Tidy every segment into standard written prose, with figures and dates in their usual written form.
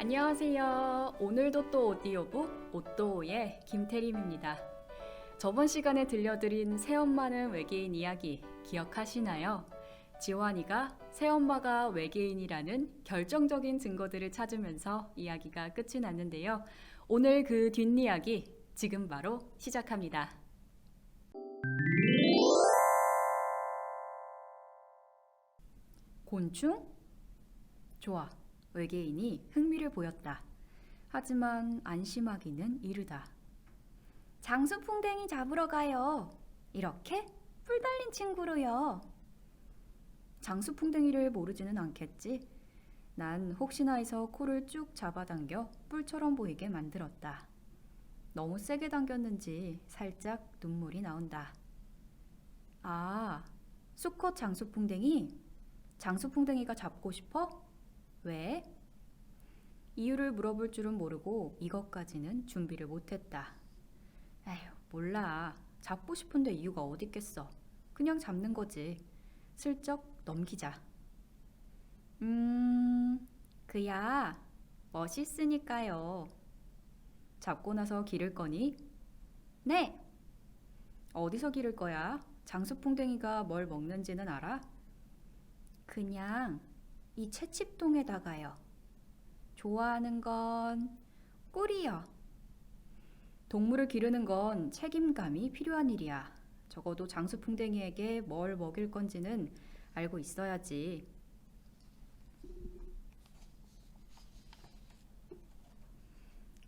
안녕하세요. 오늘도 또 오디오북 오또오의 김태림입니다. 저번 시간에 들려드린 새엄마는 외계인 이야기 기억하시나요? 지환이가 새엄마가 외계인이라는 결정적인 증거들을 찾으면서 이야기가 끝이 났는데요. 오늘 그 뒷이야기 지금 바로 시작합니다. 곤충? 좋아. 외계인이 흥미를 보였다. 하지만 안심하기는 이르다. 장수풍뎅이 잡으러 가요. 이렇게 뿔 달린 친구로요. 장수풍뎅이를 모르지는 않겠지. 난 혹시나 해서 코를 쭉 잡아당겨 뿔처럼 보이게 만들었다. 너무 세게 당겼는지 살짝 눈물이 나온다. 아, 수컷 장수풍뎅이? 장수풍뎅이가 잡고 싶어? 왜? 이유를 물어볼 줄은 모르고 이것까지는 준비를 못했다. 에휴, 몰라. 잡고 싶은데 이유가 어딨겠어. 그냥 잡는 거지. 슬쩍 넘기자. 그야 멋있으니까요. 잡고 나서 기를 거니? 네. 어디서 기를 거야? 장수풍뎅이가 뭘 먹는지는 알아? 그냥 이 채집동에다가요. 좋아하는 건 꿀이요. 동물을 기르는 건 책임감이 필요한 일이야. 적어도 장수풍뎅이에게 뭘 먹일 건지는 알고 있어야지.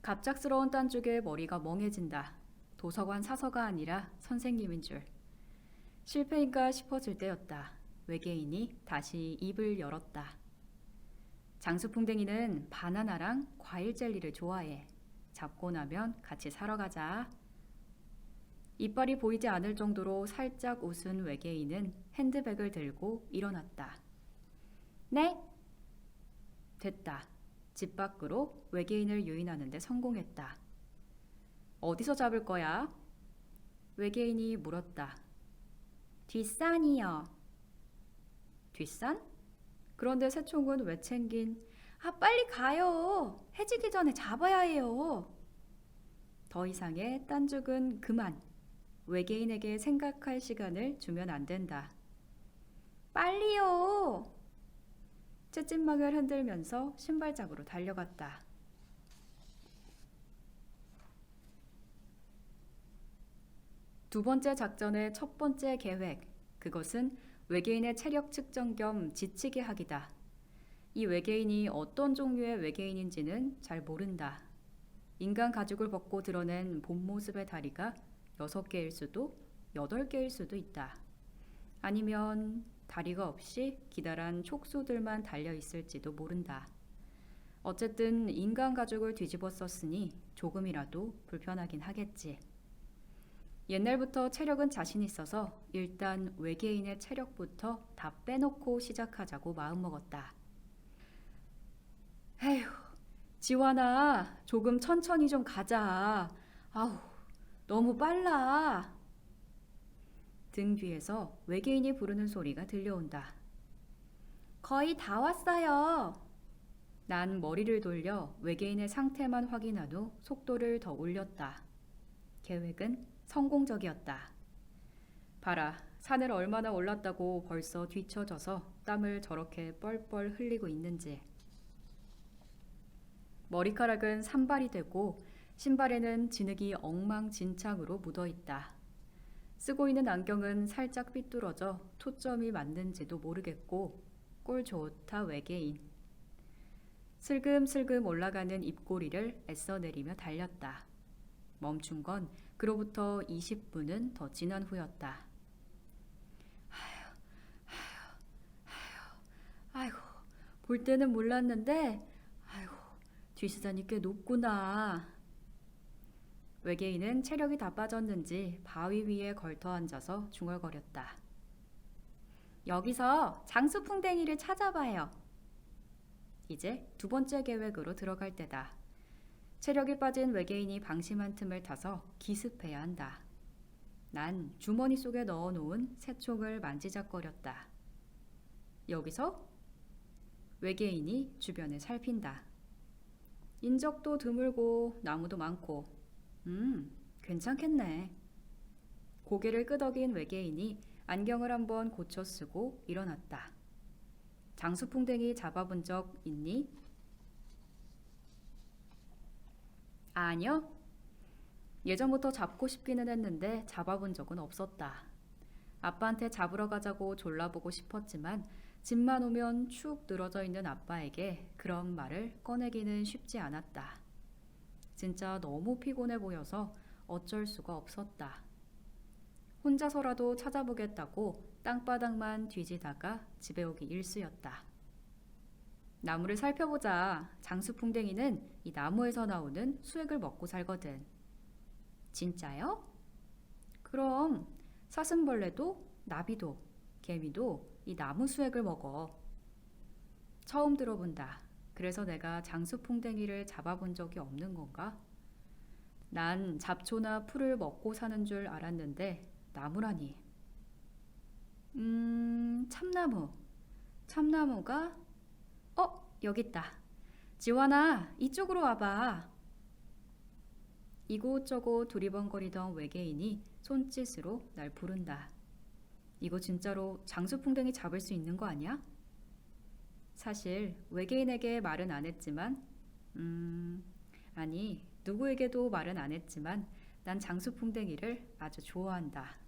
갑작스러운 딴쪽에 머리가 멍해진다. 도서관 사서가 아니라 선생님인 줄. 실패인가 싶어질 때였다. 외계인이 다시 입을 열었다. 장수풍뎅이는 바나나랑 과일 젤리를 좋아해. 잡고 나면 같이 사러 가자. 이빨이 보이지 않을 정도로 살짝 웃은 외계인은 핸드백을 들고 일어났다. 네? 됐다. 집 밖으로 외계인을 유인하는 데 성공했다. 어디서 잡을 거야? 외계인이 물었다. 뒷산이요. 뒷산? 그런데 새총은 왜 챙긴? 아, 빨리 가요. 해지기 전에 잡아야 해요. 더 이상의 딴죽은 그만. 외계인에게 생각할 시간을 주면 안 된다. 빨리요. 채찍망을 흔들면서 신발장으로 달려갔다. 두 번째 작전의 첫 번째 계획. 그것은 외계인의 체력 측정 겸 지치게 하기다. 이 외계인이 어떤 종류의 외계인인지는 잘 모른다. 인간 가죽을 벗고 드러낸 본 모습의 다리가 6개일 수도 8개일 수도 있다. 아니면 다리가 없이 기다란 촉수들만 달려 있을지도 모른다. 어쨌든 인간 가죽을 뒤집어 썼으니 조금이라도 불편하긴 하겠지. 옛날부터 체력은 자신 있어서 일단 외계인의 체력부터 다 빼놓고 시작하자고 마음먹었다. 에휴, 지환아, 조금 천천히 좀 가자. 아우, 너무 빨라. 등 뒤에서 외계인이 부르는 소리가 들려온다. 거의 다 왔어요. 난 머리를 돌려 외계인의 상태만 확인한 후 속도를 더 올렸다. 계획은 성공적이었다. 봐라, 산을 얼마나 올랐다고 벌써 뒤처져서 땀을 저렇게 뻘뻘 흘리고 있는지. 머리카락은 산발이 되고 신발에는 진흙이 엉망진창으로 묻어있다. 쓰고 있는 안경은 살짝 삐뚤어져 초점이 맞는지도 모르겠고 꼴 좋다 외계인. 슬금슬금 올라가는 입꼬리를 애써 내리며 달렸다. 멈춘 건 그로부터 20분은 더 지난 후였다. 아이고, 볼 때는 몰랐는데 아이고, 뒷수산이 꽤 높구나. 외계인은 체력이 다 빠졌는지 바위 위에 걸터 앉아서 중얼거렸다. 여기서 장수풍뎅이를 찾아봐요. 이제 두 번째 계획으로 들어갈 때다. 체력이 빠진 외계인이 방심한 틈을 타서 기습해야 한다. 난 주머니 속에 넣어놓은 새총을 만지작거렸다. 여기서 외계인이 주변을 살핀다. 인적도 드물고 나무도 많고. 괜찮겠네. 고개를 끄덕인 외계인이 안경을 한번 고쳐 쓰고 일어났다. 장수풍뎅이 잡아본 적 있니? 아니요. 예전부터 잡고 싶기는 했는데 잡아본 적은 없었다. 아빠한테 잡으러 가자고 졸라보고 싶었지만 집만 오면 축 늘어져 있는 아빠에게 그런 말을 꺼내기는 쉽지 않았다. 진짜 너무 피곤해 보여서 어쩔 수가 없었다. 혼자서라도 찾아보겠다고 땅바닥만 뒤지다가 집에 오기 일쑤였다. 나무를 살펴보자. 장수풍뎅이는 이 나무에서 나오는 수액을 먹고 살거든. 진짜요? 그럼 사슴벌레도 나비도 개미도 이 나무 수액을 먹어. 처음 들어본다. 그래서 내가 장수풍뎅이를 잡아본 적이 없는 건가? 난 잡초나 풀을 먹고 사는 줄 알았는데 나무라니. 참나무. 참나무가? 여기 있다. 지원아, 이쪽으로 와봐. 이곳저곳 두리번거리던 외계인이 손짓으로 날 부른다. 이거 진짜로 장수풍뎅이 잡을 수 있는 거 아니야? 사실 외계인에게 말은 안 했지만 아니 누구에게도 말은 안 했지만 난 장수풍뎅이를 아주 좋아한다.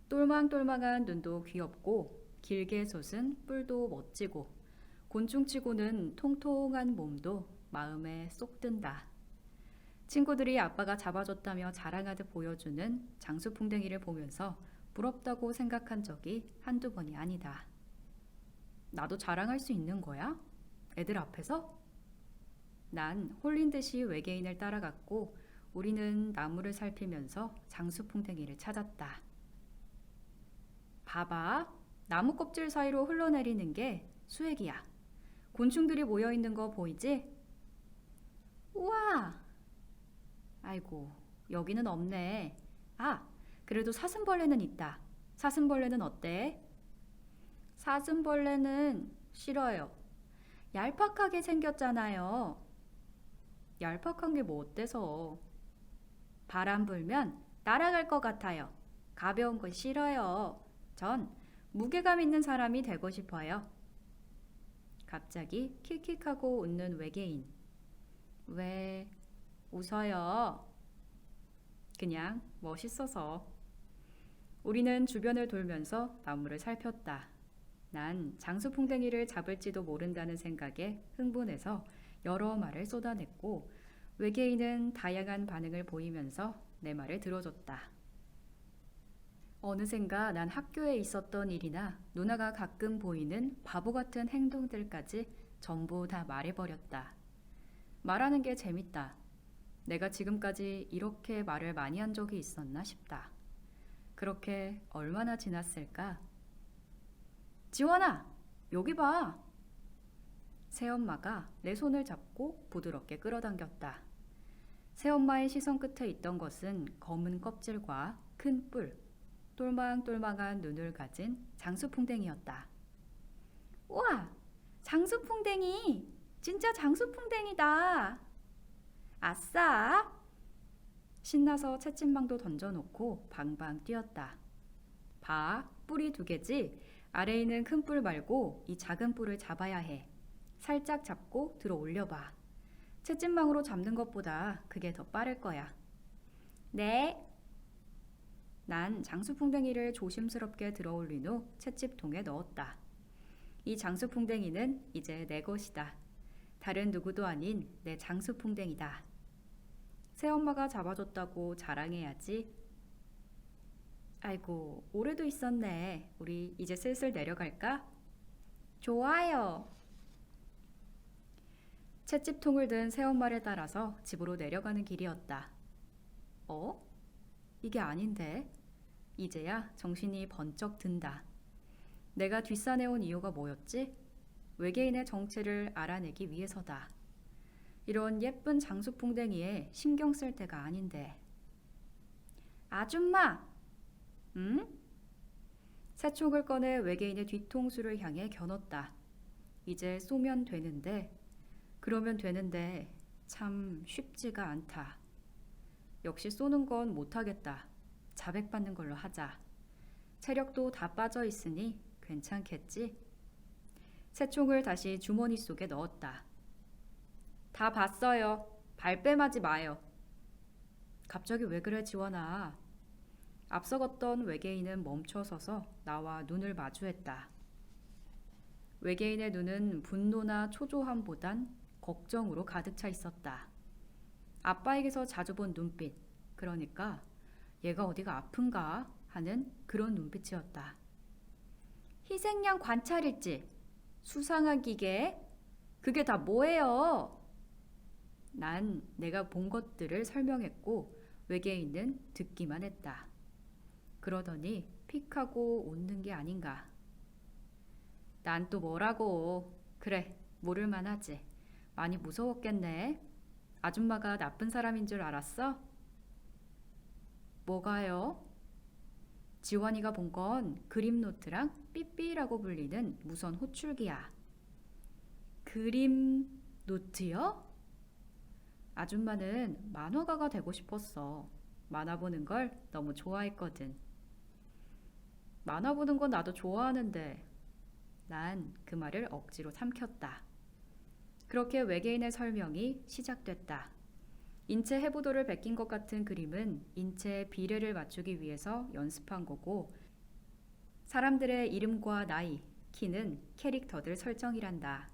똘망똘망한 눈도 귀엽고 길게 솟은 뿔도 멋지고 곤충치고는 통통한 몸도 마음에 쏙 든다. 친구들이 아빠가 잡아줬다며 자랑하듯 보여주는 장수풍뎅이를 보면서 부럽다고 생각한 적이 한두 번이 아니다. 나도 자랑할 수 있는 거야? 애들 앞에서? 난 홀린 듯이 외계인을 따라갔고 우리는 나무를 살피면서 장수풍뎅이를 찾았다. 봐봐. 나무 껍질 사이로 흘러내리는 게 수액이야. 곤충들이 모여있는 거 보이지? 우와! 아이고, 여기는 없네. 그래도 사슴벌레는 있다. 사슴벌레는 어때? 사슴벌레는 싫어요. 얄팍하게 생겼잖아요. 얄팍한 게 뭐 어때서? 바람 불면 날아갈 것 같아요. 가벼운 거 싫어요. 전 무게감 있는 사람이 되고 싶어요. 갑자기 킥킥하고 웃는 외계인. 왜 웃어요? 그냥 멋있어서. 우리는 주변을 돌면서 나무를 살폈다. 난 장수풍뎅이를 잡을지도 모른다는 생각에 흥분해서 여러 말을 쏟아냈고 외계인은 다양한 반응을 보이면서 내 말을 들어줬다. 어느샌가 난 학교에 있었던 일이나 누나가 가끔 보이는 바보 같은 행동들까지 전부 다 말해버렸다. 말하는 게 재밌다. 내가 지금까지 이렇게 말을 많이 한 적이 있었나 싶다. 그렇게 얼마나 지났을까? 지원아, 여기 봐. 새엄마가 내 손을 잡고 부드럽게 끌어당겼다. 새엄마의 시선 끝에 있던 것은 검은 껍질과 큰 뿔, 똘망똘망한 눈을 가진 장수풍뎅이였다. 우와! 장수풍뎅이! 진짜 장수풍뎅이다! 아싸! 신나서 채찍망도 던져놓고 방방 뛰었다. 봐, 뿔이 2개지? 아래에 있는 큰 뿔 말고 이 작은 뿔을 잡아야 해. 살짝 잡고 들어 올려봐. 채찍망으로 잡는 것보다 그게 더 빠를 거야. 네. 난 장수풍뎅이를 조심스럽게 들어 올린 후 채집통에 넣었다. 이 장수풍뎅이는 이제 내 것이다. 다른 누구도 아닌 내 장수풍뎅이다. 새엄마가 잡아줬다고 자랑해야지. 아이고, 올해도 있었네. 우리 이제 슬슬 내려갈까? 좋아요. 채집통을 든 새엄마를 따라서 집으로 내려가는 길이었다. 이게 아닌데? 이제야 정신이 번쩍 든다. 내가 뒷산해온 이유가 뭐였지? 외계인의 정체를 알아내기 위해서다. 이런 예쁜 장수풍뎅이에 신경 쓸 때가 아닌데. 아줌마! 응? 새총을 꺼내 외계인의 뒤통수를 향해 겨눴다. 이제 쏘면 되는데 그러면 되는데 참 쉽지가 않다. 역시 쏘는 건 못하겠다. 자백받는 걸로 하자. 체력도 다 빠져 있으니 괜찮겠지? 새총을 다시 주머니 속에 넣었다. 다 봤어요. 발뺌하지 마요. 갑자기 왜 그래, 지원아? 앞서 걷던 외계인은 멈춰서서 나와 눈을 마주했다. 외계인의 눈은 분노나 초조함보단 걱정으로 가득 차 있었다. 아빠에게서 자주 본 눈빛, 그러니까 얘가 어디가 아픈가 하는 그런 눈빛이었다. 희생양 관찰일지, 수상한 기계, 그게 다 뭐예요? 난 내가 본 것들을 설명했고 외계인은 듣기만 했다. 그러더니 픽 하고 웃는 게 아닌가. 난 또 뭐라고. 그래, 모를만 하지. 많이 무서웠겠네. 아줌마가 나쁜 사람인 줄 알았어? 뭐가요? 지원이가 본 건 그림 노트랑 삐삐라고 불리는 무선 호출기야. 그림 노트요? 아줌마는 만화가가 되고 싶었어. 만화 보는 걸 너무 좋아했거든. 만화 보는 건 나도 좋아하는데. 난 그 말을 억지로 삼켰다. 그렇게 외계인의 설명이 시작됐다. 인체 해부도를 베낀 것 같은 그림은 인체의 비례를 맞추기 위해서 연습한 거고, 사람들의 이름과 나이, 키는 캐릭터들 설정이란다.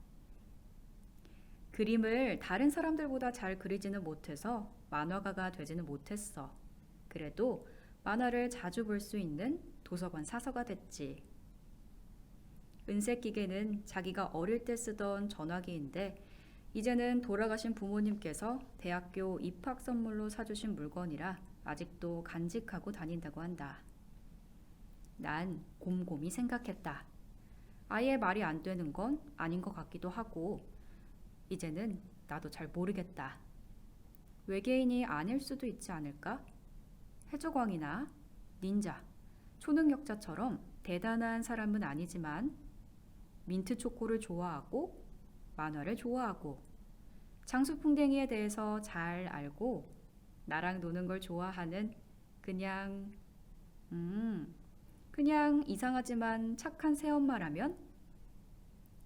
그림을 다른 사람들보다 잘 그리지는 못해서 만화가가 되지는 못했어. 그래도 만화를 자주 볼 수 있는 도서관 사서가 됐지. 은색 기계는 자기가 어릴 때 쓰던 전화기인데 이제는 돌아가신 부모님께서 대학교 입학 선물로 사주신 물건이라 아직도 간직하고 다닌다고 한다. 난 곰곰이 생각했다. 아예 말이 안 되는 건 아닌 것 같기도 하고 이제는 나도 잘 모르겠다. 외계인이 아닐 수도 있지 않을까? 해적왕이나 닌자, 초능력자처럼 대단한 사람은 아니지만 민트 초코를 좋아하고 만화를 좋아하고 장수풍뎅이에 대해서 잘 알고 나랑 노는 걸 좋아하는 그냥 이상하지만 착한 새엄마라면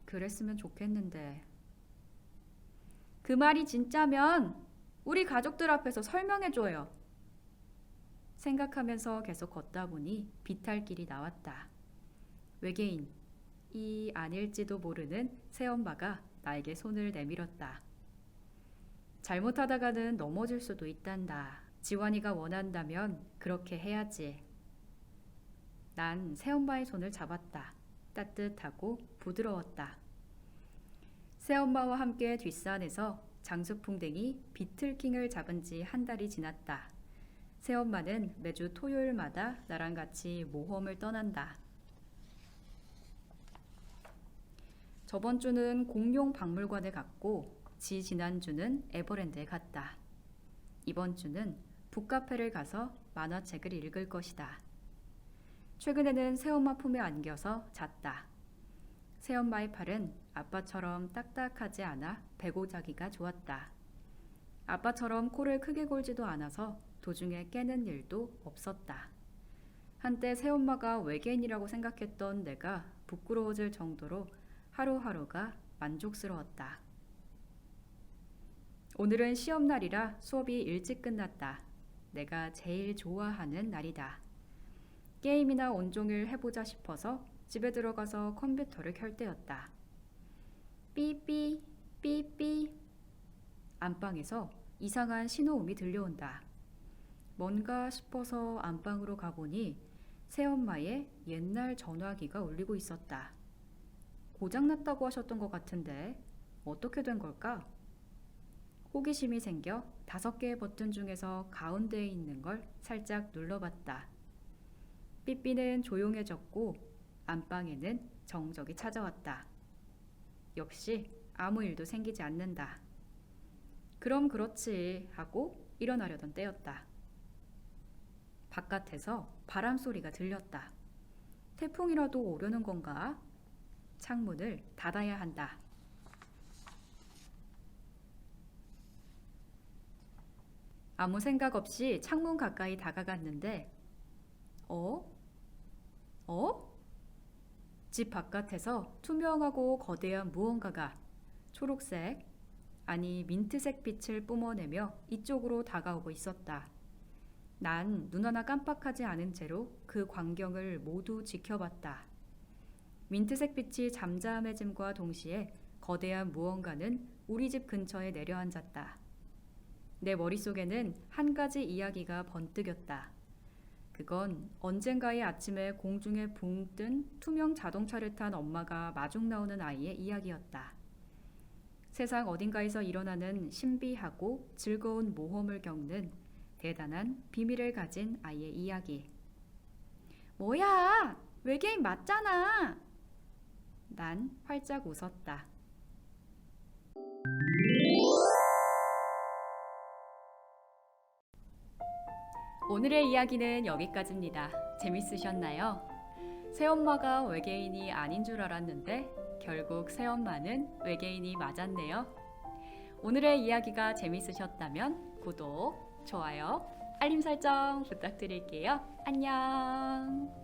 그랬으면 좋겠는데. 그 말이 진짜면 우리 가족들 앞에서 설명해줘요. 생각하면서 계속 걷다 보니 비탈길이 나왔다. 외계인, 이 아닐지도 모르는 새엄마가 나에게 손을 내밀었다. 잘못하다가는 넘어질 수도 있단다. 지환이가 원한다면 그렇게 해야지. 난 새엄마의 손을 잡았다. 따뜻하고 부드러웠다. 새엄마와 함께 뒷산에서 장수풍뎅이 비틀킹을 잡은 지 한 달이 지났다. 새엄마는 매주 토요일마다 나랑 같이 모험을 떠난다. 저번 주는 공룡 박물관에 갔고 지난주는 에버랜드에 갔다. 이번 주는 북카페를 가서 만화책을 읽을 것이다. 최근에는 새엄마 품에 안겨서 잤다. 새엄마의 팔은 아빠처럼 딱딱하지 않아 배고자기가 좋았다. 아빠처럼 코를 크게 골지도 않아서 도중에 깨는 일도 없었다. 한때 새엄마가 외계인이라고 생각했던 내가 부끄러워질 정도로 하루하루가 만족스러웠다. 오늘은 시험날이라 수업이 일찍 끝났다. 내가 제일 좋아하는 날이다. 게임이나 온종일 해보자 싶어서 집에 들어가서 컴퓨터를 켤 때였다. 삐삐 삐삐. 안방에서 이상한 신호음이 들려온다. 뭔가 싶어서 안방으로 가보니 새엄마의 옛날 전화기가 울리고 있었다. 고장났다고 하셨던 것 같은데 어떻게 된 걸까? 호기심이 생겨 5개의 버튼 중에서 가운데에 있는 걸 살짝 눌러봤다. 삐삐는 조용해졌고 안방에는 정적이 찾아왔다. 역시 아무 일도 생기지 않는다. 그럼 그렇지 하고 일어나려던 때였다. 바깥에서 바람 소리가 들렸다. 태풍이라도 오려는 건가? 창문을 닫아야 한다. 아무 생각 없이 창문 가까이 다가갔는데, 어? 어? 집 바깥에서 투명하고 거대한 무언가가 초록색, 아니 민트색 빛을 뿜어내며 이쪽으로 다가오고 있었다. 난 눈 하나 깜빡하지 않은 채로 그 광경을 모두 지켜봤다. 민트색 빛이 잠잠해짐과 동시에 거대한 무언가는 우리 집 근처에 내려앉았다. 내 머릿속에는 한 가지 이야기가 번뜩였다. 그건 언젠가의 아침에 공중에 붕 뜬 투명 자동차를 탄 엄마가 마중 나오는 아이의 이야기였다. 세상 어딘가에서 일어나는 신비하고 즐거운 모험을 겪는 대단한 비밀을 가진 아이의 이야기. 뭐야! 외계인 맞잖아! 난 활짝 웃었다. 오늘의 이야기는 여기까지입니다. 재밌으셨나요? 새엄마가 외계인이 아닌 줄 알았는데 결국 새엄마는 외계인이 맞았네요. 오늘의 이야기가 재밌으셨다면 구독, 좋아요, 알림 설정 부탁드릴게요. 안녕!